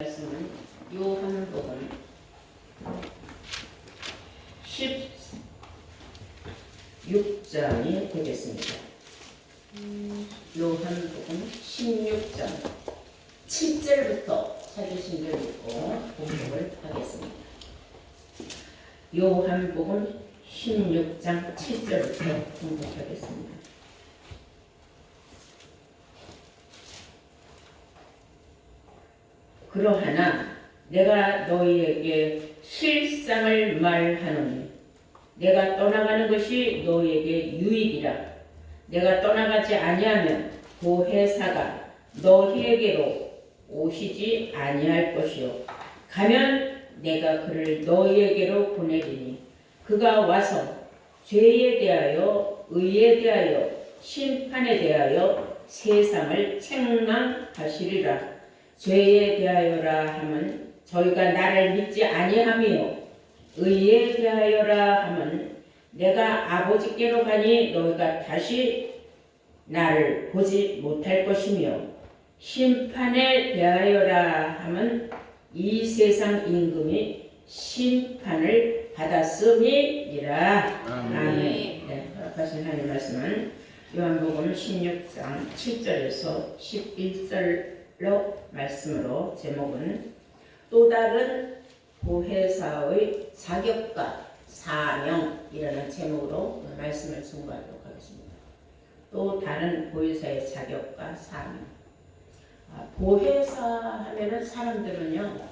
말씀은 요한복음 16장이 되겠습니다. 요한복음 16장 7절부터 찾으신 줄 믿고 공독을 하겠습니다. 요한복음 16장 7절부터 공독하겠습니다. 그러하나 내가 너희에게 실상을 말하노니 내가 떠나가는 것이 너희에게 유익이라. 내가 떠나가지 아니하면 보혜사가 너희에게로 오시지 아니할 것이요 가면 내가 그를 너희에게로 보내리니 그가 와서 죄에 대하여 의에 대하여 심판에 대하여 세상을 책망하시리라. 죄에 대하여라 함은 저희가 나를 믿지 아니하며 의에 대하여라 함은 내가 아버지께로 가니 너희가 다시 나를 보지 못할 것이며 심판에 대하여라 함은 이 세상 임금이 심판을 받았음이니라. 아멘. 네, 허락하신 하나님 말씀은 요한복음 16장 7절에서 11절로 말씀으로 제목은 또 다른 보혜사의 자격과 사명이라는 제목으로 말씀을 증거하도록 하겠습니다. 또 다른 보혜사의 자격과 사명. 보혜사 하면은 사람들은요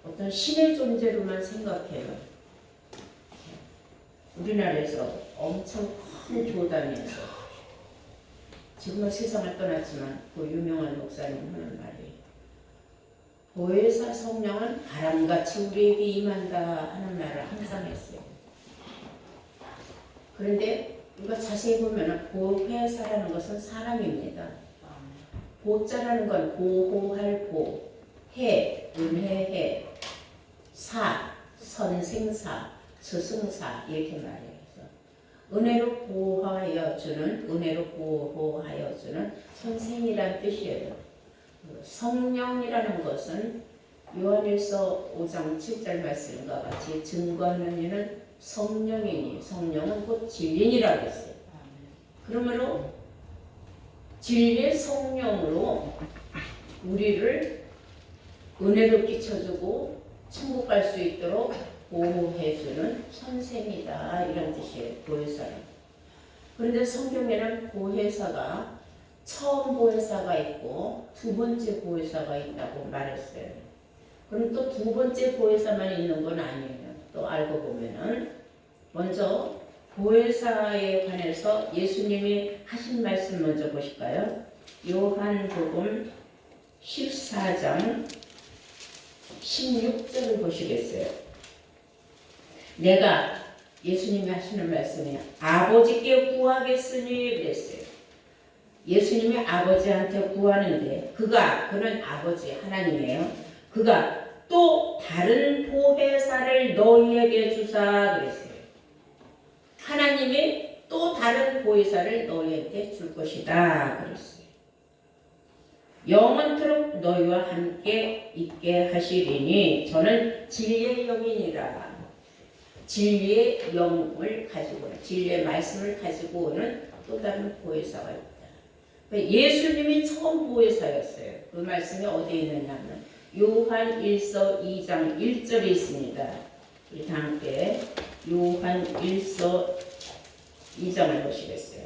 어떤 신의 존재로만 생각해요. 우리나라에서 엄청 큰 교단에서 지금은 세상을 떠났지만 그 유명한 목사님 하는 말이 보혜사 성령은 바람같이 우리에게 임한다 하는 말을 항상 했어요. 그런데 우리가 자세히 보면 보혜사라는 것은 사람입니다. 보자라는 건 보호할 보, 해, 은혜해, 사, 선생사, 스승사 이렇게 말해요. 은혜로 보호하여 주는, 은혜로 보호하여 주는 선생이란 뜻이에요. 성령이라는 것은 요한일서 5장 7절 말씀과 같이 증거하는 이는 성령이니 성령은 곧 진리니라고 했어요. 그러므로 진리의 성령으로 우리를 은혜로 끼쳐주고 천국 갈 수 있도록 보호해주는 선생이다 이런 뜻이에요. 보혜사는. 그런데 성경에는 보혜사가 처음 보혜사가 있고 두 번째 보혜사가 있다고 말했어요. 그럼 또 두 번째 보혜사만 있는 건 아니에요. 또 알고 보면은 먼저 보혜사에 관해서 예수님이 하신 말씀 먼저 보실까요? 요한복음 14장 16절을 보시겠어요? 내가 예수님이 하시는 말씀이 아버지께 구하겠으니 그랬어요. 예수님이 아버지한테 구하는데 그는 아버지 하나님이에요. 그가 또 다른 보혜사를 너희에게 주사 그랬어요. 하나님이 또 다른 보혜사를 너희에게 줄 것이다 그랬어요. 영원토록 너희와 함께 있게 하시리니 저는 진리의 영이니라. 진리의 영을 가지고 오는, 진리의 말씀을 가지고 오는 또 다른 보혜사가 있다. 예수님이 처음 보혜사였어요. 그 말씀이 어디에 있느냐면 요한 1서 2장 1절에 있습니다. 우리 다 함께 요한 1서 2장을 보시겠어요?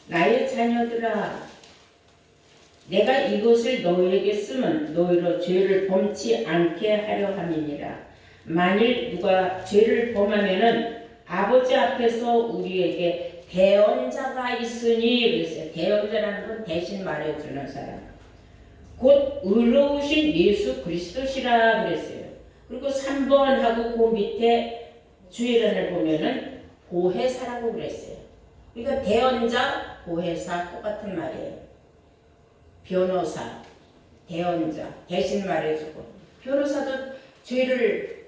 나의 자녀들아 내가 이것을 너희에게 쓰면 너희로 죄를 범치 않게 하려 함이니라. 만일 누가 죄를 범하면은 아버지 앞에서 우리에게 대언자가 있으니 그랬어요. 대언자라는 건 대신 말해주는 사람. 곧 의로우신 예수 그리스도시라 그랬어요. 그리고 3번 하고 그 밑에 주의란을 보면은 보혜사라고 그랬어요. 그러니까 대언자, 보혜사 똑같은 말이에요. 변호사, 대언자, 대신 말해주고 변호사도 죄를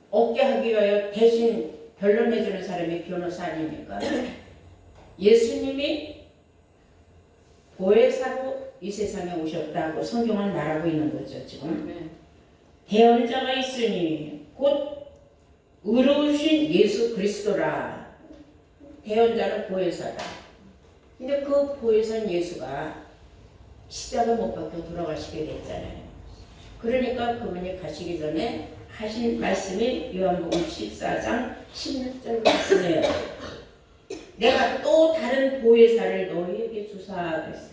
없게 하기 위하여 대신 변론해주는 사람이 변호사 아닙니까? 예수님이 보혜사로 이 세상에 오셨다고 성경은 말하고 있는 거죠. 지금 대언자가 있으니 곧 의로우신 예수 그리스도라. 대언자는 보혜사다. 근데 그 보혜사인 예수가 십자가 못 박혀 돌아가시게 됐잖아요. 그러니까 그분이 가시기 전에 하신 말씀이 요한복음 14장 16절 말씀이에요. 내가 또 다른 보혜사를 너희에게 주사 그랬어요.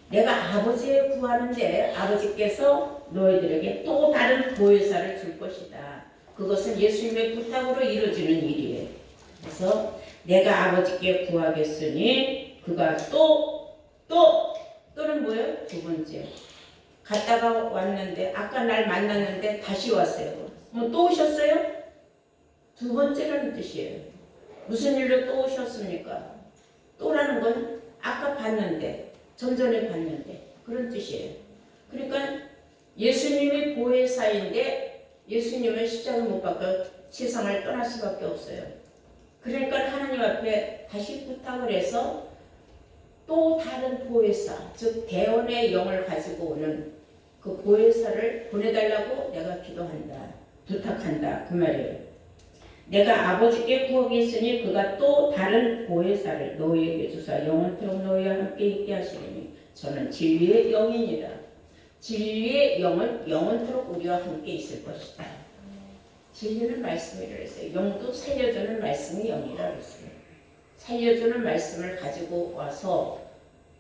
내가 아버지에 구하는데 아버지께서 너희들에게 또 다른 보혜사를 줄 것이다. 그것은 예수님의 부탁으로 이루어지는 일이에요. 그래서 내가 아버지께 구하겠으니 그가 또는 뭐예요? 두 번째. 갔다가 왔는데 아까 날 만났는데 다시 왔어요. 또 오셨어요? 두 번째라는 뜻이에요. 무슨 일로 또 오셨습니까? 또라는 건 아까 봤는데, 전전에 봤는데 그런 뜻이에요. 그러니까 예수님이 보혜사인데 예수님은 십자가 못 박혀 세상을 떠날 수밖에 없어요. 그러니까 하나님 앞에 다시 부탁을 해서 또 다른 보혜사, 즉 대언의 영을 가지고 오는 그 보혜사를 보내달라고 내가 기도한다, 부탁한다 그 말이에요. 내가 아버지께 구하겠으니 그가 또 다른 보혜사를 너희에게 주사 영원토록 너희와 함께 있게 하시리니 저는 진리의 영이니라. 진리의 영은 영원토록 우리와 함께 있을 것이다. 진리는 말씀이라 했어요. 영도 살려주는 말씀이 영이라 했어요. 살려주는 말씀을 가지고 와서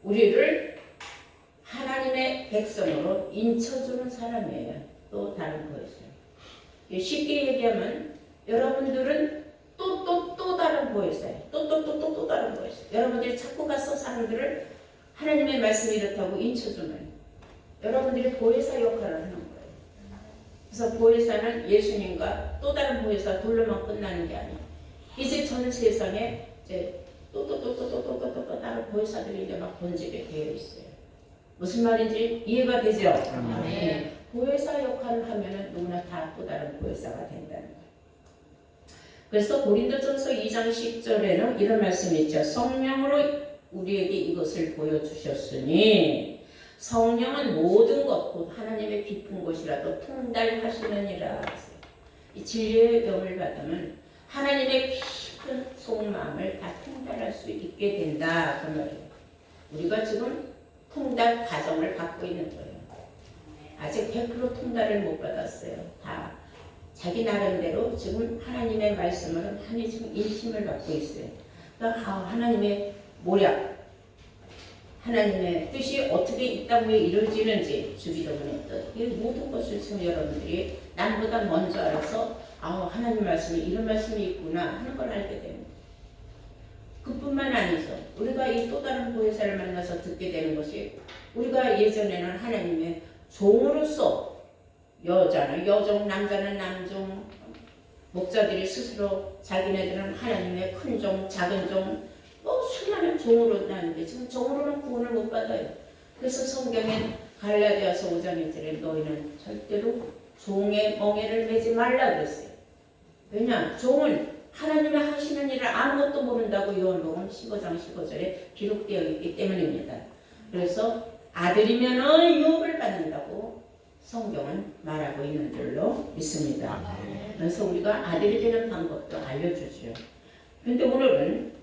우리를 하나님의 백성으로 인쳐주는 사람이에요. 또 다른 보혜사. 쉽게 얘기하면 여러분들은 또 다른 보혜사예요. 또 다른 보혜사. 여러분들이 자꾸 가서 사람들을 하나님의 말씀이 이렇다고 인쳐주는 여러분들이 보혜사 역할을 하는 거예요. 그래서 보혜사는 예수님과 또 다른 보혜사 둘로만 끝나는 게 아니에요. 이제 전 세상에 이제 또 다른 보혜사들이 이제 막 번지게 되어 있어요. 무슨 말인지 이해가 되죠? 네. 보혜사 역할을 하면은 누구나 다 또 다른 보혜사가 된다는 거예요. 그래서 고린도전서 2장 10절에는 이런 말씀이 있죠. 성령으로 우리에게 이것을 보여주셨으니 성령은 모든 것 곧 하나님의 깊은 곳이라도 통달하시느니라. 이 진리의 영을 받으면 하나님의 깊은 속마음을 다 통달할 수 있게 된다 그 말이에요. 우리가 지금 통달 과정을 받고 있는 거예요. 아직 100% 통달을 못 받았어요. 다 자기 나름대로 지금 하나님의 말씀을 많이 지금 인심을 받고 있어요. 그러니까 하나님의 모략, 하나님의 뜻이 어떻게 이 땅 위에 이루어지는지 주기도문의 뜻, 이 모든 것을 지금 여러분들이 남보다 먼저 알아서 하나님 말씀이 이런 말씀이 있구나 하는 걸 알게 됩니다. 그뿐만 아니죠. 우리가 이 또 다른 보혜사를 만나서 듣게 되는 것이 우리가 예전에는 하나님의 종으로서 여자는 여종, 남자는 남종, 목자들이 스스로 자기네들은 하나님의 큰 종, 작은 종, 수많은 종으로 나는데 지금 종으로는 구원을 못 받아요. 그래서 성경엔 갈라디아서 5장 1절에 너희는 절대로 종의 멍에를 매지 말라 그랬어요. 왜냐? 종은 하나님의 하시는 일을 아무것도 모른다고 요한복음 15장 15절에 기록되어 있기 때문입니다. 그래서 아들이면은 유업을 받는다고 성경은 말하고 있는 줄로 믿습니다. 그래서 우리가 아들이 되는 방법도 알려주죠. 그런데 오늘은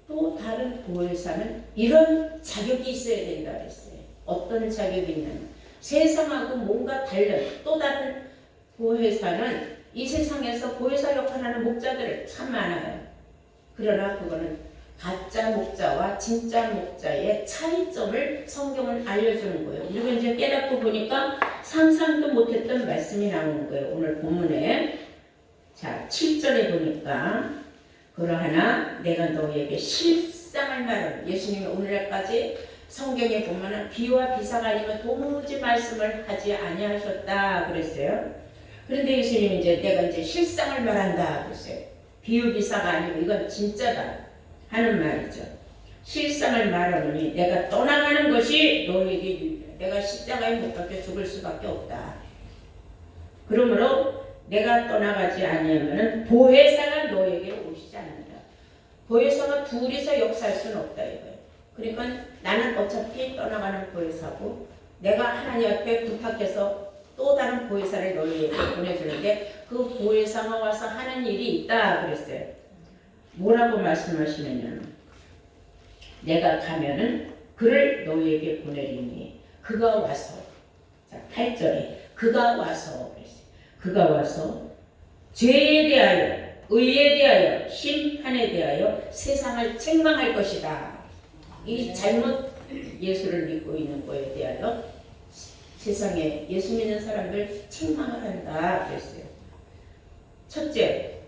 또 다른 보혜사는 이런 자격이 있어야 된다 그랬어요. 어떤 자격이 있냐면 세상하고 뭔가 다른 또 다른 보혜사는 이 세상에서 보혜사 역할을 하는 목자들 참 많아요. 그러나 그거는 가짜 목자와 진짜 목자의 차이점을 성경은 알려주는 거예요. 우리가 이제 깨닫고 보니까 상상도 못했던 말씀이 나오는 거예요. 오늘 본문에 자 7절에 보니까 그러하나 내가 너희에게 실상을 말하는 예수님이 오늘날까지 성경에 보면은 비와 비사가 아니면 도무지 말씀을 하지 아니하셨다 그랬어요. 그런데 예수님이 이제 내가 이제 실상을 말한다 그랬어요. 비유 비사가 아니고 이건 진짜다 하는 말이죠. 실상을 말하노니 내가 떠나가는 것이 너희에게 유익이다. 내가 십자가에 못 박혀 죽을 수밖에 없다. 그러므로 내가 떠나가지 아니하면은 보혜사가 너에게 오시지 않는다. 보혜사가 둘이서 역사할 수는 없다 이거예요. 그러니까 나는 어차피 떠나가는 보혜사고 내가 하나님 앞에 부탁해서 또 다른 보혜사를 너희에게 보내주는데 그 보혜사가 와서 하는 일이 있다 그랬어요. 뭐라고 말씀하시느냐. 내가 가면은 그를 너희에게 보내리니 그가 와서 자 8절에 그가 와서 그랬어요. 그가 와서 죄에 대하여 의에 대하여 심판에 대하여 세상을 책망할 것이다. 이 잘못 예수를 믿고 있는 거에 대하여 세상에 예수 믿는 사람들 책망을 한다 그랬어요. 첫째,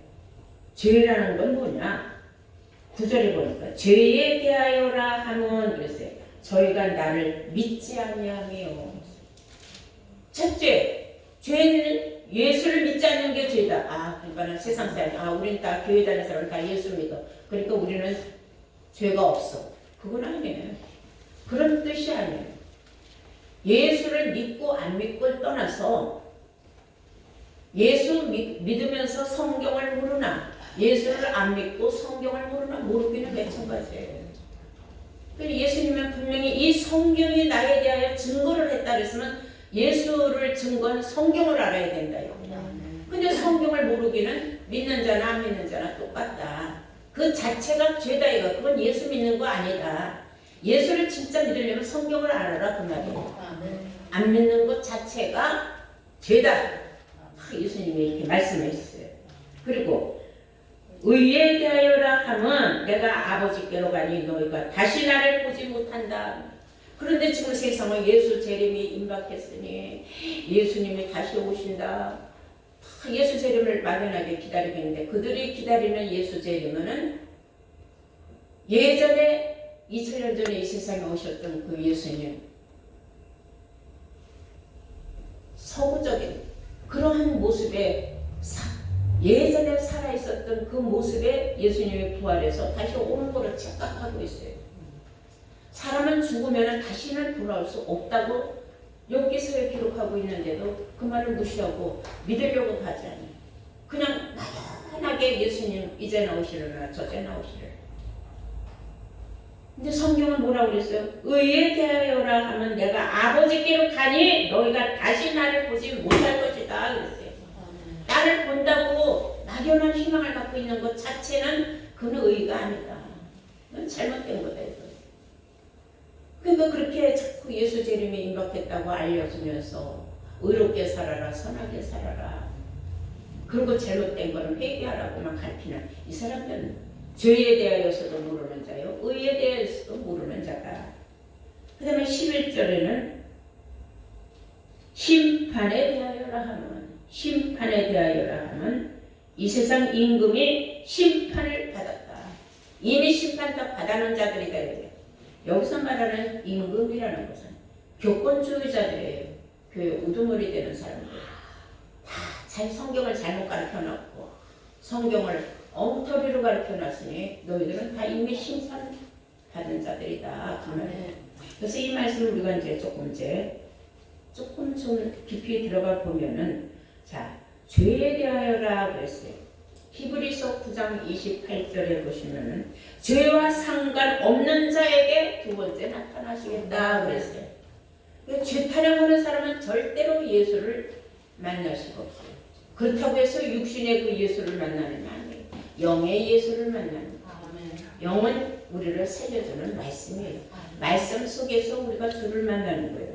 죄라는 건 뭐냐? 9절에 보니까 죄에 대하여라 하면 그랬어요. 저희가 나를 믿지 아니하며. 첫째, 죄는 예수를 믿지 않는 게 죄다. 아, 그러니까 세상 사람, 우리는 다 교회 다니는 사람 다 예수 믿어. 그러니까 우리는 죄가 없어. 그건 아니에요. 그런 뜻이 아니에요. 예수를 믿고 안 믿고를 떠나서 예수 믿으면서 성경을 모르나 예수를 안 믿고 성경을 모르나 모르기는 마찬가지예요. 예수님은 분명히 이 성경이 나에 대하여 증거를 했다 그랬으면 예수를 증거한 성경을 알아야 된다. 근데 성경을 모르기는 믿는 자나 안 믿는 자나 똑같다. 그 자체가 죄다 이거. 그건 예수 믿는 거 아니다. 예수를 진짜 믿으려면 성경을 알아라 그 말이에요. 안 믿는 것 자체가 죄다. 예수님이 이렇게 말씀하셨어요. 그리고 의에 대하여라 하면 내가 아버지께로 가니 너희가 다시 나를 보지 못한다. 그런데 지금 세상은 예수 재림이 임박했으니 예수님이 다시 오신다. 예수 재림을 막연하게 기다리고 있는데 그들이 기다리는 예수 재림은 예전에 2000년 전에 이 세상에 오셨던 그 예수님 서구적인 그러한 모습에 예전에 살아있었던 그 모습에 예수님이 부활해서 다시 오는 거를 착각하고 있어요. 사람은 죽으면 다시는 돌아올 수 없다고 욥기서에 기록하고 있는데도 그 말을 무시하고 믿으려고 하지 않아요. 그냥 막연하게 예수님 이제 나오시려나 저제 나오시려나. 근데 성경은 뭐라고 그랬어요? 의에 대하여라 하면 내가 아버지께로 가니 너희가 다시 나를 보지 못할 것이다 그랬어요. 나를 본다고 막연한 희망을 갖고 있는 것 자체는 그는 의가 아니다. 그건 잘못된 거다. 그러니까 그렇게 자꾸 예수 재림이 임박했다고 알려주면서 의롭게 살아라, 선하게 살아라. 그리고 잘못된 거는 회개하라고만 가르치는 이 사람들은 죄에 대하여서도 모르는 자요, 의에 대하여서도 모르는 자다. 그 다음에 11절에는 심판에 대하여라 하면 이 세상 임금이 심판을 받았다. 이미 심판 다 받아놓은 자들이다. 여기서 말하는 임금이라는 것은 교권주의자들이에요. 교회 우두머리 되는 사람들. 다 성경을 잘못 가르쳐놨고 성경을 엉터리로 가르쳐놨으니 너희들은 다 이미 심판 받은 자들이다. 그래서 이 말씀을 우리가 이제 조금 좀 깊이 들어가 보면은 자 죄에 대하여라 그랬어요. 히브리서 9장 28절에 보시면은 죄와 상관없는 자에게 두 번째 나타나시겠다 그랬어요. 죄 타령하는 사람은 절대로 예수를 만날 수가 없어요. 그렇다고 해서 육신의 그 예수를 만나는 게 아니에요. 영의 예수를 만나는 거예요. 영은 우리를 살려주는 말씀이에요. 말씀 속에서 우리가 주를 만나는 거예요.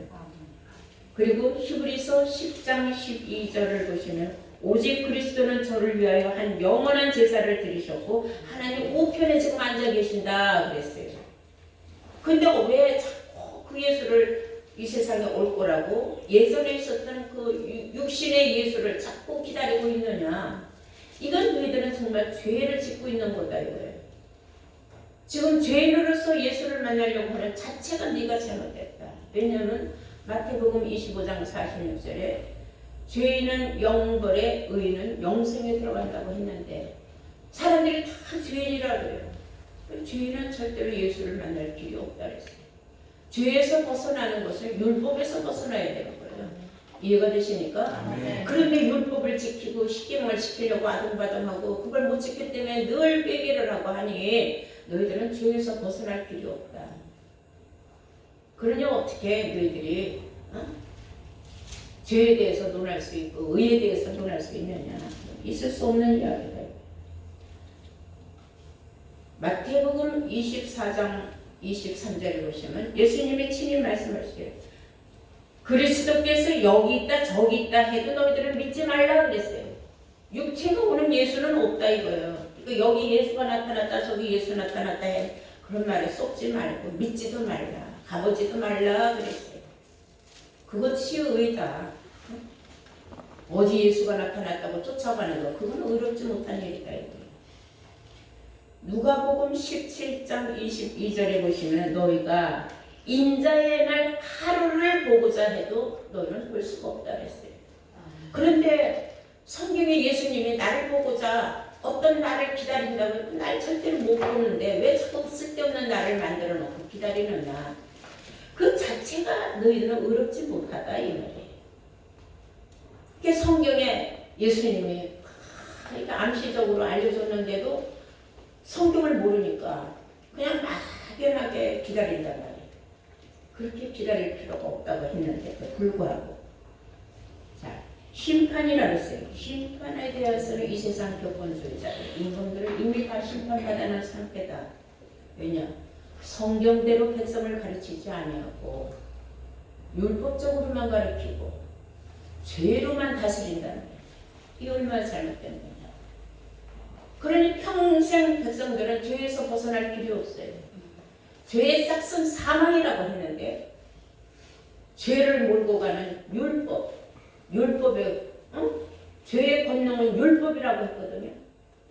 그리고 히브리서 10장 12절을 보시면 오직 그리스도는 저를 위하여 한 영원한 제사를 드리셨고 하나님 우편에 지금 앉아 계신다 그랬어요. 근데 왜 자꾸 그 예수를 이 세상에 올 거라고 예전에 있었던 그 육신의 예수를 자꾸 기다리고 있느냐. 이건 너희들은 정말 죄를 짓고 있는 거다 이거예요. 지금 죄인으로서 예수를 만나려고 하는 자체가 네가 잘못됐다. 왜냐하면 마태복음 25장 46절에 죄인은 영벌에 의인은 영생에 들어간다고 했는데 사람들이 다 죄인이라고 해요. 죄인은 절대로 예수를 만날 길이 없다 그랬어요. 죄에서 벗어나는 것은 율법에서 벗어나야 되는 거예요. 이해가 되십니까? 네. 그런데 율법을 지키고 십계명을 지키려고 아둥바둥하고 그걸 못 지켰기 때문에 늘 회개를 하고 하니 너희들은 죄에서 벗어날 길이 없다. 그러니 어떻게 너희들이 죄에 대해서 논할 수 있고 의에 대해서 논할 수 있느냐. 있을 수 없는 이야기다. 마태복음 24장 23절에 보시면 예수님이 친히 말씀하시기를 그리스도께서 여기 있다 저기 있다 해도 너희들은 믿지 말라 그랬어요. 육체가 오는 예수는 없다 이거예요. 그러니까 여기 예수가 나타났다 저기 예수 나타났다 해 그런 말에 쏙지 말고 믿지도 말라 가보지도 말라 그랬어요. 그것이 의다. 어디 예수가 나타났다고 쫓아가는 거 그건 의롭지 못한 일이다 이거예요. 누가복음 17장 22절에 보시면 너희가 인자의 날 하루를 보고자 해도 너희는 볼 수가 없다 그랬어요. 그런데 성경에 예수님이 나를 보고자 어떤 날을 기다린다고 날 절대로 못 보는데 왜 자꾸 쓸데없는 날을 만들어 놓고 기다리느냐. 그 자체가 너희들은 의롭지 못하다 이 말이에요. 그게 성경에 예수님이 그러니까 암시적으로 알려줬는데도 성경을 모르니까 그냥 막연하게 기다린단 말이에요. 그렇게 기다릴 필요가 없다고 했는데 불구하고 자 심판이라고 했어요. 심판에 대해서는 이 세상 교권주의자들 인간들을 이미 다 심판받아놓은 상태다. 왜냐? 성경대로 백성을 가르치지 아니하고 율법적으로만 가르치고 죄로만 다스린다는 거예요. 이 얼마나 잘못된 거냐. 그러니 평생 백성들은 죄에서 벗어날 길이 없어요. 죄의 싹은 사망이라고 했는데 죄를 몰고 가는 율법의 죄의 권능은 율법이라고 했거든요.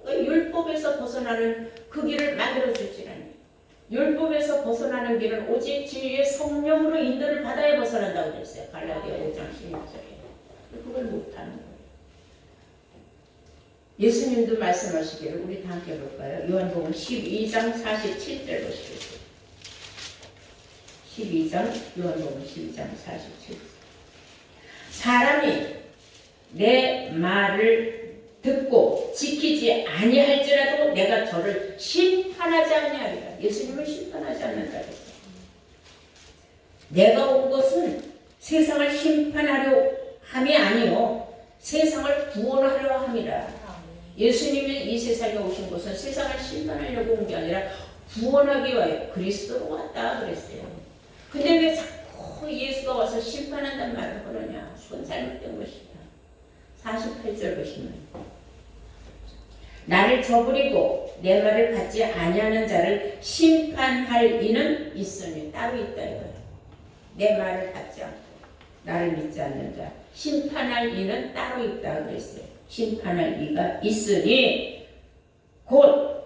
그러니까 율법에서 벗어나는 그 길을 만들어주지 않아요. 율법에서 벗어나는 길은 오직 진리의 성령으로 인도를 받아야 벗어난다고 그랬어요. 갈라디아 5장 16절에. 그걸 못하는 거예요. 예수님도 말씀하시기를 우리 다 함께 볼까요? 요한복음 12장 47절 보시겠어요. 12장 요한복음 12장 47절 사람이 내 말을 듣고 지키지 아니할지라도 내가 저를 심판하지 아니하리라. 예수님을 심판하지 않는다 그랬어요. 내가 온 것은 세상을 심판하려 함이 아니요 세상을 구원하려 함이라. 예수님이 이 세상에 오신 것은 세상을 심판하려고 온 게 아니라 구원하기 위하여 그리스도로 왔다 그랬어요. 근데 왜 자꾸 예수가 와서 심판한단 말을 그러냐. 그건 잘못된 것이다. 48절 보시면 나를 저버리고 내 말을 받지 아니하는 자를 심판할 이는 있으니 따로 있다 이거예요. 내 말을 받지 않고 나를 믿지 않는 자 심판할 이는 따로 있다 그랬어요. 심판할 이가 있으니 곧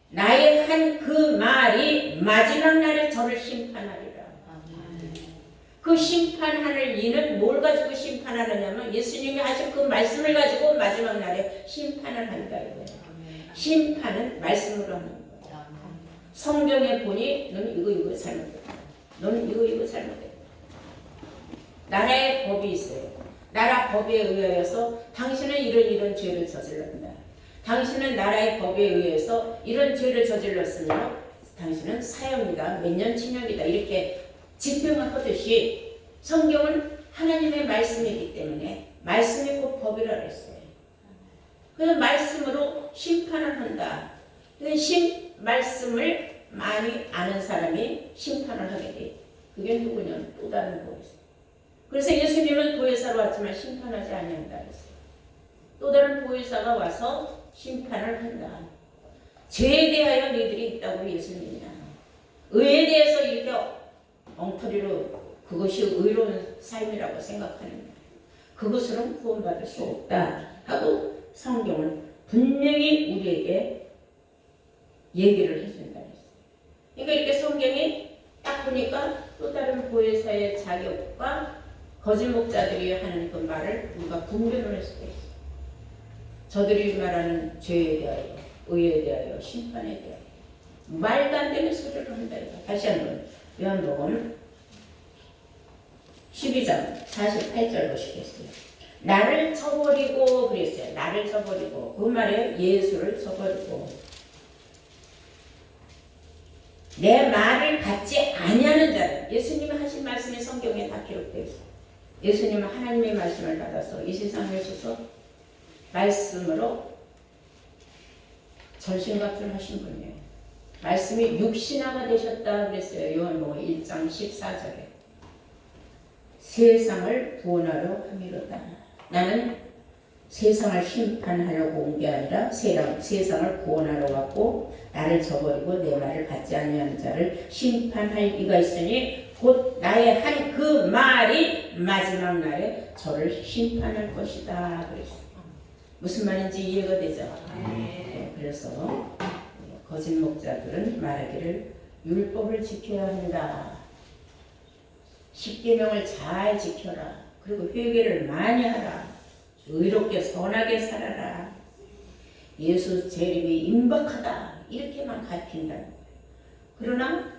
나의 한 그 말이 마지막 날에 저를 심판하리라. 그 심판하는 이는 뭘 가지고 심판하느냐면 예수님이 하신 그 말씀을 가지고 마지막 날에 심판을 한다 이거예요. 심판은 말씀으로 하는 거예요. 성경에 보니 너는 이거 잘못했다. 너는 이거 잘못했다. 나라의 법이 있어요. 나라 법에 의하여서 당신은 이런 죄를 저질렀다. 당신은 나라의 법에 의해서 이런 죄를 저질렀으며 당신은 사형이다. 몇 년 징역이다. 이렇게 집행을 하듯이 성경은 하나님의 말씀이기 때문에 말씀이 곧 법이라고 했어요. 그래서 말씀으로 심판을 한다. 말씀을 많이 아는 사람이 심판을 하게 돼. 그게 누구냐면 또 다른 보혜사. 그래서 예수님은 보혜사로 왔지만 심판하지 아니한다 그랬어요. 또 다른 보혜사가 와서 심판을 한다. 죄에 대하여 너희들이 있다고 예수님이야. 의에 대해서 이렇게 엉터리로 그것이 의로운 삶이라고 생각하는 거예요. 그것으로는 구원받을 수 없다 하고 성경은 분명히 우리에게 얘기를 해준다 그랬어요. 그러니까 이렇게 성경이 딱 보니까 또 다른 보혜사의 자격과 거짓 목자들이 하는 그 말을 우리가 분별을 할 수가 있어요. 저들이 말하는 죄에 대하여, 의에 대하여, 심판에 대하여 말도 안 되는 소리를 한다. 다시 한번 요한복음 12장 48절 보시겠어요. 나를 저버리고 그랬어요. 나를 저버리고. 그 말에 예수를 저버리고. 내 말을 받지 아니하는 자는, 예수님이 하신 말씀이 성경에 다 기록되어 있어요. 예수님은 하나님의 말씀을 받아서 이 세상에 오셔서 말씀으로 전신갑주를 하신 분이에요. 말씀이 육신화가 되셨다 그랬어요. 요한복음 1장 14절에. 세상을 구원하러 함이로다. 나는 세상을 심판하려고 온 게 아니라 세상을 구원하러 왔고, 나를 저버리고 내 말을 받지 아니하는 자를 심판할 이가 있으니 곧 나의 한 그 말이 마지막 날에 저를 심판할 것이다 그랬어요. 무슨 말인지 이해가 되죠? 네, 그래서 거짓 목자들은 말하기를 율법을 지켜야 한다. 십계명을 잘 지켜라. 그리고 회개를 많이 하라. 의롭게 선하게 살아라. 예수 재림이 임박하다. 이렇게만 가르친다. 그러나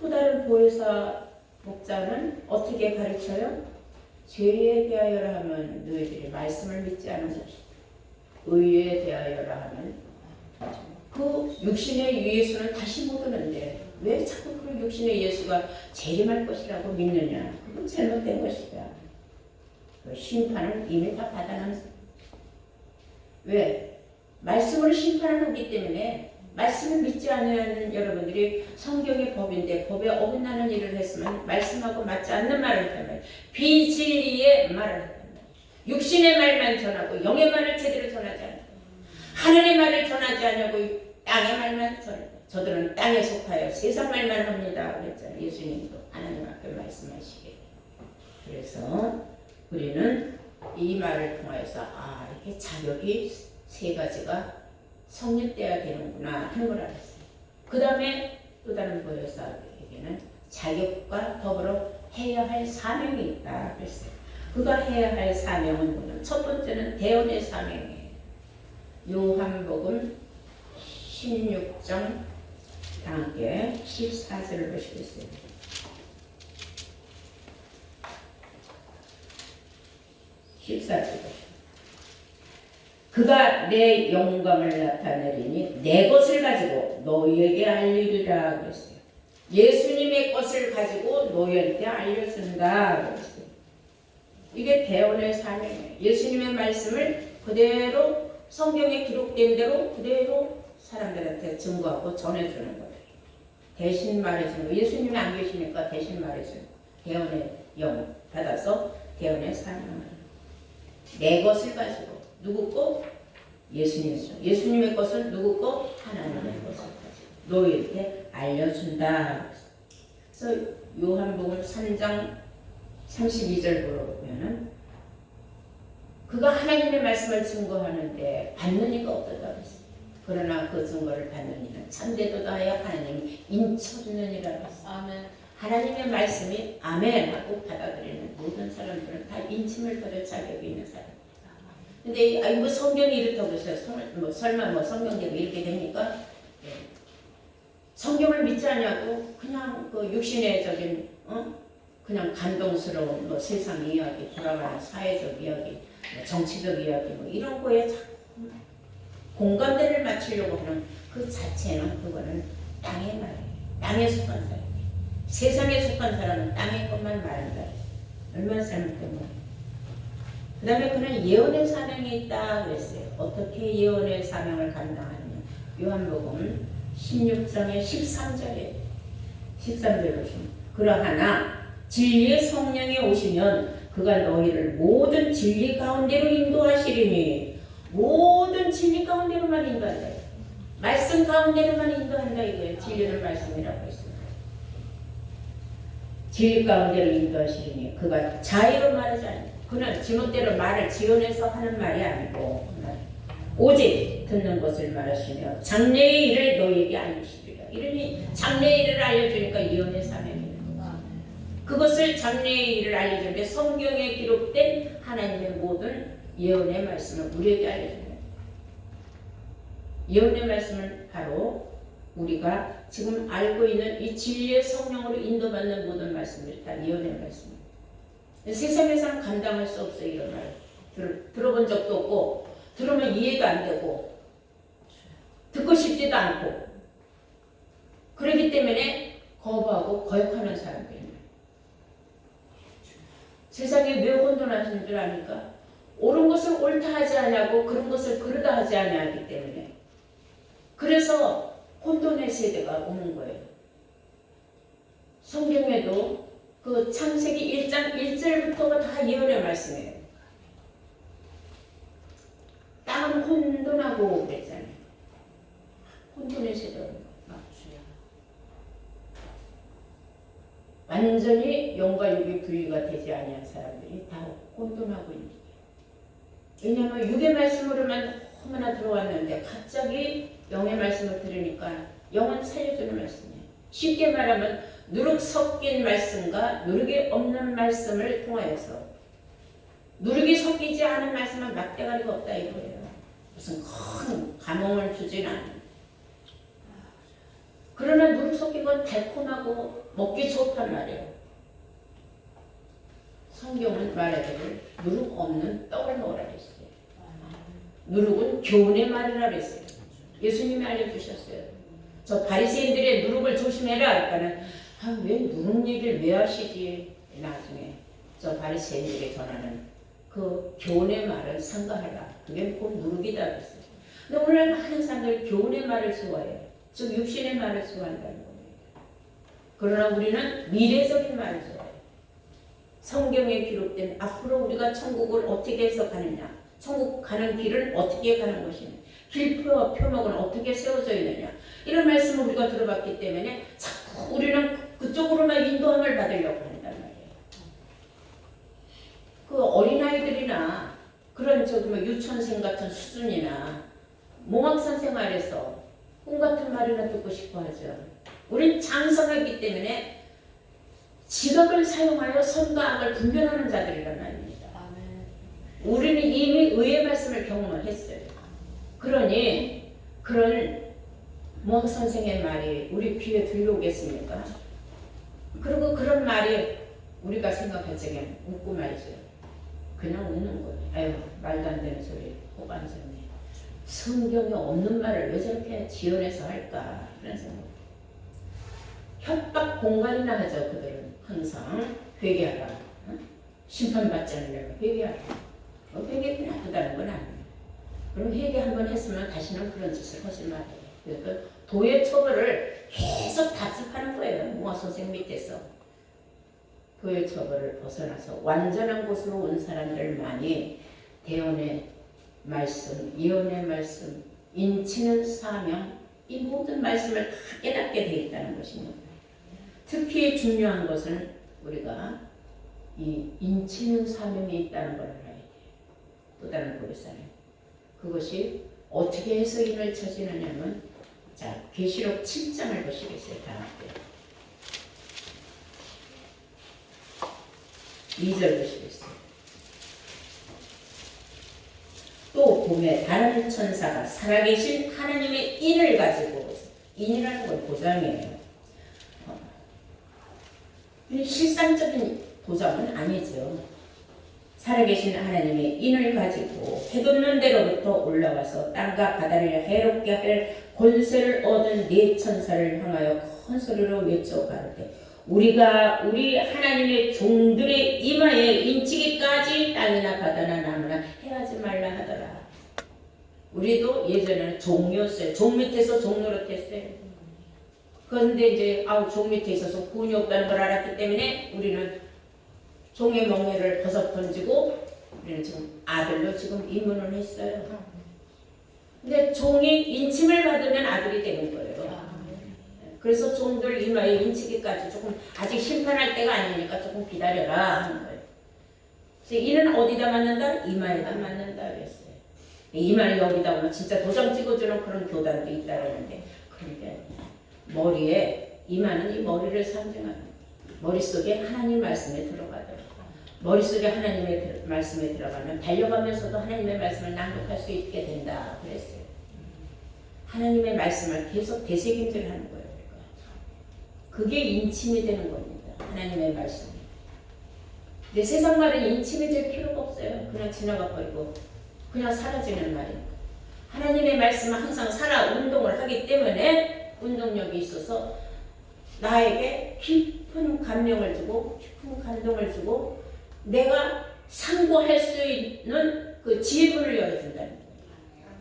또 다른 보혜사 목자는 어떻게 가르쳐요? 죄에 대하여라 하면 너희들이 말씀을 믿지 않은 것이다. 의에 대하여라 하면 그 육신의 예수는 다시 못 오는데 왜 자꾸 그 육신의 예수가 재림할 것이라고 믿느냐? 그건 잘못된 것이다. 그 심판은 이미 다 받아놨어. 왜? 말씀으로 심판을 하기 때문에 말씀을 믿지 않는 여러분들이 성경의 법인데 법에 어긋나는 일을 했으면 말씀하고 맞지 않는 말을 했다면 비진리의 말을 했다면 육신의 말만 전하고 영의 말을 제대로 전하지 않고 하늘의 말을 전하지 않냐고 땅의 말만 전하고 저들은 땅에 속하여 세상 말만 합니다. 그랬잖아요. 예수님도 하나님 앞에 말씀하시게. 그래서 우리는 이 말을 통해서 이렇게 자격이 세 가지가 성립돼야 되는구나 하는 걸 알았어요. 그 다음에 또 다른 보혜사에게는 자격과 더불어 해야 할 사명이 있다 그랬어요. 그가 해야 할 사명은 뭐냐? 첫 번째는 대언의 사명이에요. 요한복음 16장 함께 14절을 보시겠어요. 14절 보시죠. 그가 내 영광을 나타내리니 내 것을 가지고 너희에게 알리리라 그랬어요. 예수님의 것을 가지고 너희한테 알려준다 그랬어요. 이게 대언의 사명이에요. 예수님의 말씀을 그대로 성경에 기록된 대로 그대로 사람들한테 증거하고 전해주는 거예요. 대신 말해주는 거예요. 예수님이 안 계시니까 대신 말해주는 거예요. 대언의 영 받아서 대언의 사명을 내 것을 가지고 누구 거? 예수님의 것은 누구 거? 하나님의 것을 가지고 너희한테 알려준다. 그래서 요한복음 3장 32절 보면은 그가 하나님의 말씀을 증거하는데 받는 이가 없다고 했어요. 그러나 그 증거를 받는 이는 참되도다하여 하나님 인쳐주는 이라고 했어요. 아멘. 하나님의 말씀이 아멘 하고 받아들이는 모든 사람들은 다 인침을 받을 자격이 있는 사람. 근데 뭐 성경이 이렇다고 했어요. 설마 성경대로 이렇게 됩니까? 네. 성경을 믿지 않냐고 그냥 그 육신의적인 그냥 감동스러운 세상 이야기, 돌아가는 사회적 이야기, 정치적 이야기 이런 거에 자꾸 공감대를 맞추려고 하는 그 자체는 그거는 땅의 말이에요. 땅에 속한 사람. 세상에 속한 사람은 땅의 것만 말한다. 얼마나 잘못된 거예요. 그 다음에 그는 예언의 사명이 있다 그랬어요. 어떻게 예언의 사명을 감당하느냐. 요한복음 16장의 13절에 13절 보시면 그러하나 진리의 성령이 오시면 그가 너희를 모든 진리 가운데로 인도하시리니 모든 진리 가운데로만 인도한다. 말씀 가운데로만 인도한다 이거예요. 진리는 말씀이라고 했습니다. 진리 가운데로 인도하시리니 그가 자의로 말하지 않는다. 그는 지멋대로 말을 지어내서 하는 말이 아니고 오직 듣는 것을 말하시며 장래의 일을 너희에게 알리시리라. 이러니 장래의 일을 알려주니까 예언의 사명이에요. 그것을 장래의 일을 알려주는데 성경에 기록된 하나님의 모든 예언의 말씀을 우리에게 알려줍니다. 예언의 말씀은 바로 우리가 지금 알고 있는 이 진리의 성령으로 인도받는 모든 말씀들이 다 예언의 말씀입니다. 세상에서는 감당할 수 없어요. 이런 말. 들어본 적도 없고 들으면 이해도 안 되고 듣고 싶지도 않고 그렇기 때문에 거부하고 거역하는 사람들입니다. 세상에 왜 혼돈하시는 줄 아니까? 옳은 것을 옳다 하지 않냐고 그런 것을 그르다 하지 않냐기 때문에 그래서 혼돈의 세대가 오는 거예요. 성경에도 그 창세기 1장 1절부터가 다 예언의 말씀이에요. 땅은 혼돈하고 그랬잖아요. 혼돈의 세대가 오는 거예요. 완전히 영과 육이 분리가 되지 아니한 사람들이 다 혼돈하고 있는 거예요. 왜냐하면 육의 말씀으로만 너무나 들어왔는데 갑자기 영의 말씀을 들으니까 영은 살려주는 말씀이에요. 쉽게 말하면 누룩 섞인 말씀과 누룩이 없는 말씀을 통하여서 누룩이 섞이지 않은 말씀은 막대가리가 없다 이거예요. 무슨 큰 감흥을 주진 않아요. 그러나 누룩 섞인 건 달콤하고 먹기 좋단 말이에요. 성경은 말하기를 누룩 없는 떡을 먹으라 그랬어요. 누룩은 교훈의 말이라 그랬어요. 예수님이 알려주셨어요. 저 바리새인들의 누룩을 조심해라. 그러니까는 왜 누룩 얘기를 왜 하시지? 나중에 저 바리새인들에게 전하는 그 교훈의 말을 삼가하라. 그게 꼭 누룩이다 그랬어요. 근데 오늘 많은 사람들이 교훈의 말을 좋아해요. 즉 육신의 말을 좋아한다는 겁니다. 그러나 우리는 미래적인 말을 좋아해요. 성경에 기록된 앞으로 우리가 천국을 어떻게 해서 가느냐, 천국 가는 길은 어떻게 가는 것이냐, 길표 표목은 어떻게 세워져 있느냐, 이런 말씀을 우리가 들어봤기 때문에 자꾸 우리는 그쪽으로만 인도함을 받으려고 한단 말이에요. 그 어린아이들이나 그런 뭐 유치원생 같은 수준이나 몽학산 생활에서 꿈 같은 말이나 듣고 싶어 하죠. 우린 장성하기 때문에 지각을 사용하여 선과 악을 분별하는 자들이란 말입니다. 우리는 이미 의의 말씀을 경험을 했어요. 그러니 그런 몽학 선생의 말이 우리 귀에 들려오겠습니까? 그리고 그런 말이 우리가 생각할 적엔 웃고 말이죠. 그냥 웃는 거예요. 아유 말도 안 되는 소리 호반전네. 성경에 없는 말을 왜 저렇게 지어내서 할까 그런 생각. 협박 공간이나 하죠. 그들은 항상 회개하라. 심판받지 않으려고 회개하라. 회개 나쁘다는 건 아니에요. 그럼 회개 한번 했으면 다시는 그런 짓을 하지 말아요. 그러니까 도의 처벌을 계속 답습하는 거예요. 몽학 선생 밑에서. 도의 처벌을 벗어나서 완전한 곳으로 온 사람들만이 대언의 말씀, 예언의 말씀, 인치는 사명, 이 모든 말씀을 다 깨닫게 되어 있다는 것입니다. 특히 중요한 것은 우리가 이 인치는 사명이 있다는 걸 알아야 돼요. 또 다른 고리사님. 그것이 어떻게 해서 인을 쳐지느냐면, 자, 계시록 7장을 보시겠어요. 다 함께. 2절 보시겠어요. 또 봄에 다른 천사가 살아계신 하나님의 인을 가지고, 인이라는 건 도장이에요. 실상적인 도장은 아니죠. 살아계신 하나님의 인을 가지고 해돋는 데로부터 올라와서 땅과 바다를 해롭게 할 권세를 얻은 네 천사를 향하여 큰 소리로 외쳐 가로되 우리가 우리 하나님의 종들의 이마에 인치기까지 땅이나 바다나 나무나 행하지 말라 하더라. 우리도 예전에는 종이었어요. 종 밑에서 종 노릇했어요. 그런데 이제 종 밑에 있어서 구원이 없다는 걸 알았기 때문에 우리는 종의 멍에를 벗어 던지고 우리는 지금 아들로 지금 입문을 했어요. 근데 종이 인침을 받으면 아들이 되는 거예요. 그래서 종들 이마에 인치기까지 조금 아직 심판할 때가 아니니까 조금 기다려라 하는 거예요. 그래서 이는 어디다 맞는다? 이마에다 맞는다 그랬어요. 이마를 여기다 오면 진짜 도장 찍어주는 그런 교단도 있다라는데 그러니까 머리에 이마는 이 머리를 상징하는 머릿속에 하나님 말씀에 들어가더라고요. 머릿속에 하나님의 말씀에 들어가면 달려가면서도 하나님의 말씀을 낭독할 수 있게 된다 그랬어요. 하나님의 말씀을 계속 되새김질하는 거예요. 그게 인침이 되는 겁니다. 하나님의 말씀. 내 세상 말은 인침이 될 필요가 없어요. 그냥 지나가 버리고 그냥 사라지는 말이에요. 하나님의 말씀은 항상 살아 운동을 하기 때문에 운동력이 있어서 나에게 깊은 감명을 주고 깊은 감동을 주고 내가 상고할 수 있는 그 지혜문을 열어준다는 거예요.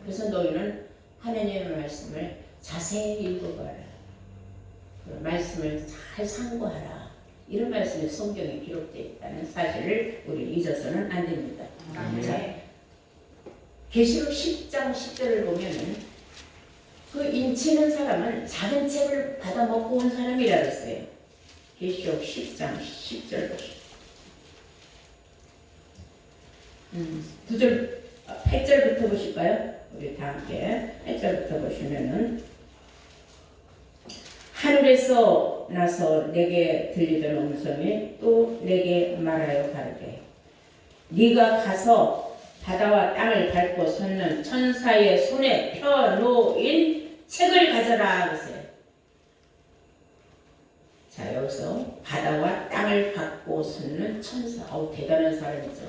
그래서 너희는 하나님의 말씀을 자세히 읽어봐라. 그 말씀을 잘 상고하라. 이런 말씀이 성경에 기록되어 있다는 사실을 우리 잊어서는 안 됩니다. 자, 계시록 10장 10절을 보면은 그 인치는 사람은 작은 책을 받아 먹고 온 사람이라 그랬어요. 계시록 10장 10절 보시죠. 8절부터 보실까요? 우리 다 함께 8절부터 보시면은 하늘에서 나서 내게 들리던 음성이 또 내게 말하여 가르되 네가 가서 바다와 땅을 밟고 섰는 천사의 손에 펴놓인 책을 가져라 그랬어요. 자, 여기서 바다와 땅을 밟고 섰는 천사. 대단한 사람이죠.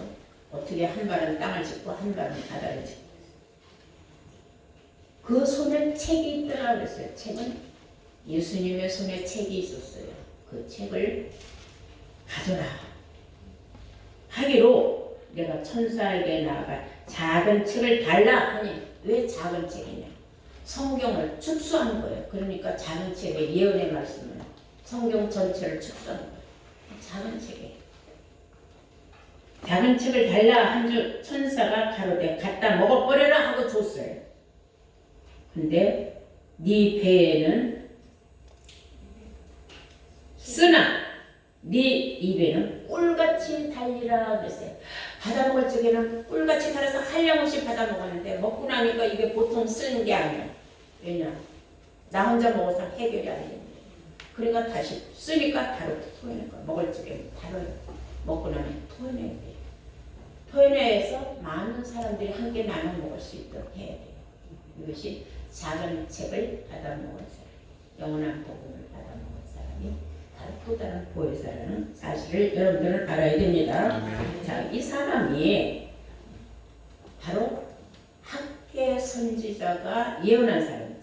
어떻게 한 발은 땅을 짚고 한 발은 바다를 짚고. 그 손에 책이 있더라 그랬어요. 책은 예수님의 손에 책이 있었어요. 그 책을 가져라 하기로 내가 천사에게 나아가 작은 책을 달라 하니 왜 작은 책이냐? 성경을 축소한 거예요. 그러니까 작은 책의 예언의 말씀을 성경 전체를 축소한 거예요. 작은 책에 작은 책을 달라 한 줄 천사가 가로되 갖다 먹어버려라 하고 줬어요. 근데 네 배에는 쓰나 네 입에는 꿀같이 달리라 그랬어요. 받아먹을 적에는 꿀같이 달아서 한량없이 받아먹었는데 먹고 나니까 이게 보통 쓰는 게 아니야. 왜냐? 나 혼자 먹어서 해결이 안 되는데. 그러니까 다시 쓰니까 바로 토해낼 거야. 먹을 적에는 바로 먹고 나면 토해내야 돼. 토해내서 많은 사람들이 함께 나눠 먹을 수 있도록 해야 돼요. 이것이 작은 책을 받아먹은 사람, 영원한 복음을 받아먹은 사람이 바로 또 다른 보혜사라는 사실을 여러분들은 알아야 됩니다. 자, 이 사람이 바로 학계 선지자가 예언한 사람이죠.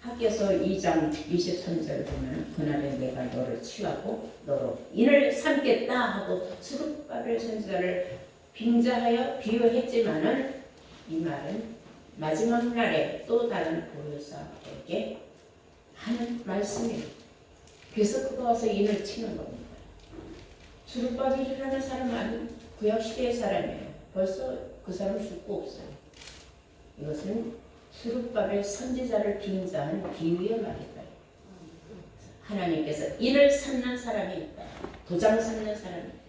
학계서 2장 23절을 보면 그날에 내가 너를 취하고 너로 인을 삼겠다 하고 스룹바벨 선지자를 빙자하여 비유했지만은 이 말은 마지막 날에 또 다른 보혜사에게 하는 말씀이에요. 그래서 그가 와서 인을 치는 겁니다. 스룹바벨이라는 사람은 구약 시대의 사람이에요. 벌써 그 사람은 죽고 없어요. 이것은 스룹바벨 선지자를 빙자한 비유의 말이다. 하나님께서 인을 삼는 사람이 있다. 도장 삼는 사람이 있다.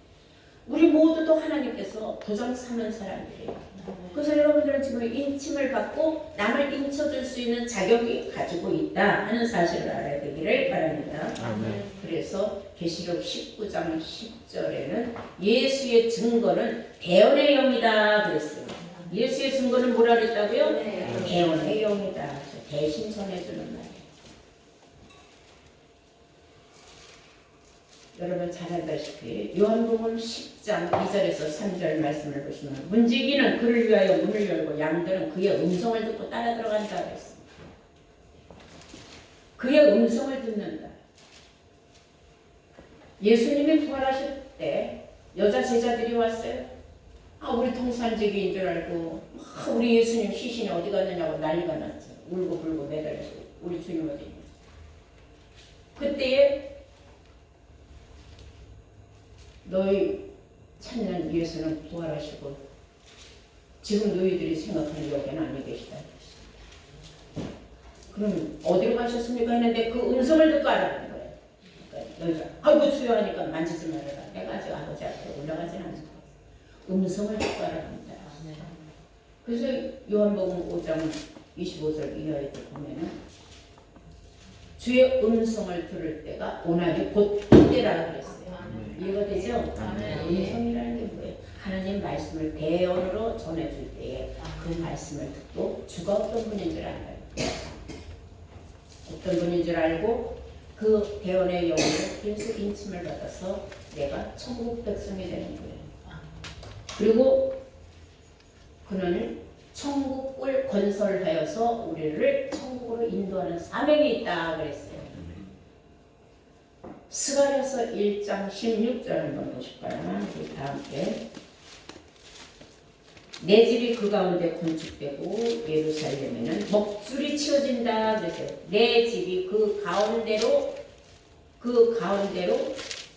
우리 모두도 하나님께서 도장 삼는 사람들이에요. 그래서 여러분들은 지금 인침을 받고 남을 인쳐줄 수 있는 자격이 가지고 있다 하는 사실을 알아야 되기를 바랍니다. 그래서 계시록 19장 10절에는 예수의 증거는 대언의 영이다 그랬어요. 예수의 증거는 뭐라 그랬다고요? 대언의 영이다. 대신 전해주는 말이에요. 여러분 잘 알다시피 요한복음 10장 2절에서 3절 말씀을 보시면 문지기는 그를 위하여 문을 열고 양들은 그의 음성을 듣고 따라 들어간다 그랬습니다. 그의 음성을 듣는다. 예수님이 부활하실 때 여자 제자들이 왔어요. 우리 통산지기인 줄 알고 우리 예수님 시신이 어디 갔느냐고 난리가 났죠. 울고 불고 매달려서 우리 주님 어디 있냐. 그때에 너희 찾는 예수는 부활하시고 지금 너희들이 생각하는 여기는 아니 계시다. 그럼 어디로 가셨습니까? 했는데 그 음성을 듣고 알아보는 거예요. 그러니까 너희가 아이고 주여 하니까 만지지 말아라. 내가 아직 아버지 앞에 올라가지는 않을 거야. 음성을 듣고 알아봅니다. 그래서 요한복음 5장 25절 이하에 보면은 주의 음성을 들을 때가 오나니 곧 이때라 그랬어요. 이해가 되죠? 음성이라는 게 뭐예요? 하나님 말씀을 대언으로 전해줄 때에 그 말씀을 듣고 주가 어떤 분인 줄 알아요. 어떤 분인 줄 알고 그 대언의 영으로 계속 인침을 받아서 내가 천국 백성이 되는 거예요. 그리고 그는 천국을 건설하여서 우리를 천국으로 인도하는 사명이 있다 그랬어요. 스가랴서 1장 16절 한번 보실까요? 우리 다 함께. 내 집이 그 가운데 건축되고 예루살렘에는 먹줄이 치워진다 그랬어요. 내 집이 그 가운데로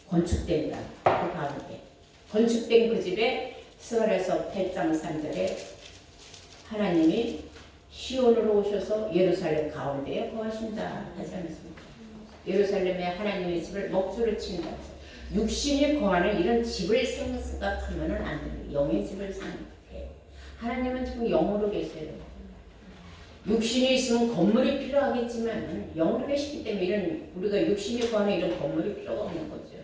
건축된다. 그 가운데 건축된 그 집에 스가랴서 8장 3절에 하나님이 시온으로 오셔서 예루살렘 가운데에 거하신다 하지 않습니까? 예루살렘에 하나님의 집을 먹줄을 친다. 육신이 거하는 이런 집을 생각하면 안 됩니다. 영의 집을 생각해. 하나님은 지금 영으로 계세요. 육신이 있으면 건물이 필요하겠지만 영으로 계시기 때문에 이런 우리가 육신이 거하는 이런 건물이 필요가 없는 거죠.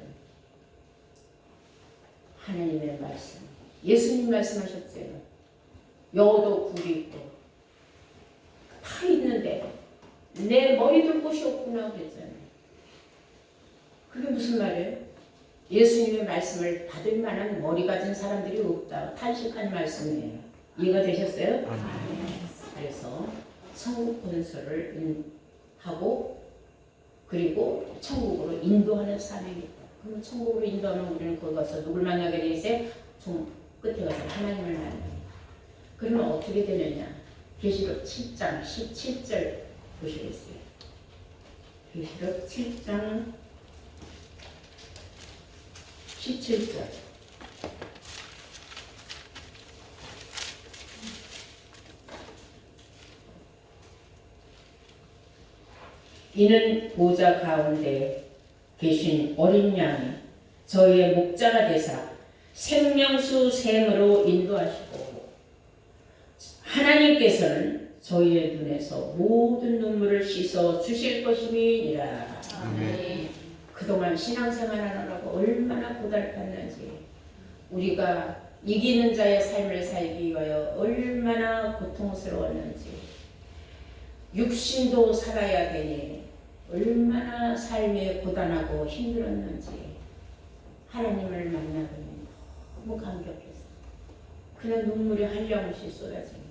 하나님의 말씀. 예수님 말씀하셨어요. 여도 굴이 있고 다 있는데 내 머리 둘 곳이 없구나 그랬잖아요. 그게 무슨 말이에요? 예수님의 말씀을 받을 만한 머리 가진 사람들이 없다. 탄식한 말씀이에요. 이해가 되셨어요? 그래서 천국 건설을 하고 그리고 천국으로 인도하는 사명이 있다. 그럼 천국으로 인도하면 우리는 거기 가서 누굴 만나게 돼 있어요? 좀 끝에 가서 하나님을 만나요. 그러면 어떻게 되느냐? 계시록 7장 17절 보시겠어요? 계시록 7장 17절. 이는 보좌 가운데 계신 어린 양이 저희의 목자가 되사 생명수 샘으로 인도하시고 하나님께서는 저희의 눈에서 모든 눈물을 씻어 주실 것임이니라. 그동안 신앙생활하느라고 얼마나 고달팠는지 우리가 이기는 자의 삶을 살기 위하여 얼마나 고통스러웠는지 육신도 살아야 되니 얼마나 삶에 고단하고 힘들었는지 하나님을 만나보니 너무 감격했어요. 그냥 눈물이 한량없이 쏟아집니다.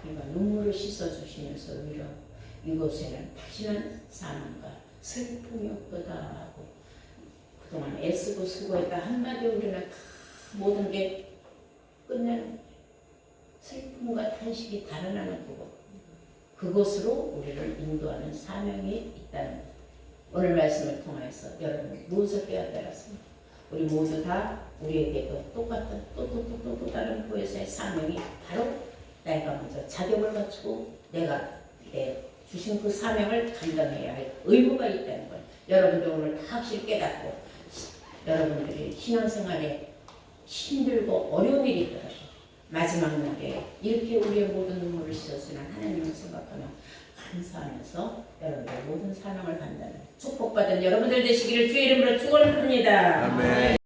그러니까 눈물을 씻어주시면서 오히려 이곳에는 다시는 사망과 슬픔이 없도다 하고 그동안 애쓰고 수고했다 한마디 우리는 다 모든 게 끝내는 슬픔과 탄식이 달아나는 그곳으로 우리를 인도하는 사명이 있다는 것. 오늘 말씀을 통해서 여러분 무엇을 깨닫게 되었습니까? 우리 모두 다 우리에게도 똑같은 또 다른 보혜사의 사명이 바로 내가 먼저 자격을 갖추고 내가 내 주신 그 사명을 감당해야 할 의무가 있다는 걸 여러분들 오늘 다 확실히 깨닫고 여러분들이 신앙생활에 힘들고 어려운 일이 있더라도 마지막 날에 이렇게 우리의 모든 눈물을 씻어주는 하나님을 생각하며 감사하면서 여러분들 모든 사명을 감당하는 축복받은 여러분들 되시기를 주의 이름으로 축원합니다. 아멘.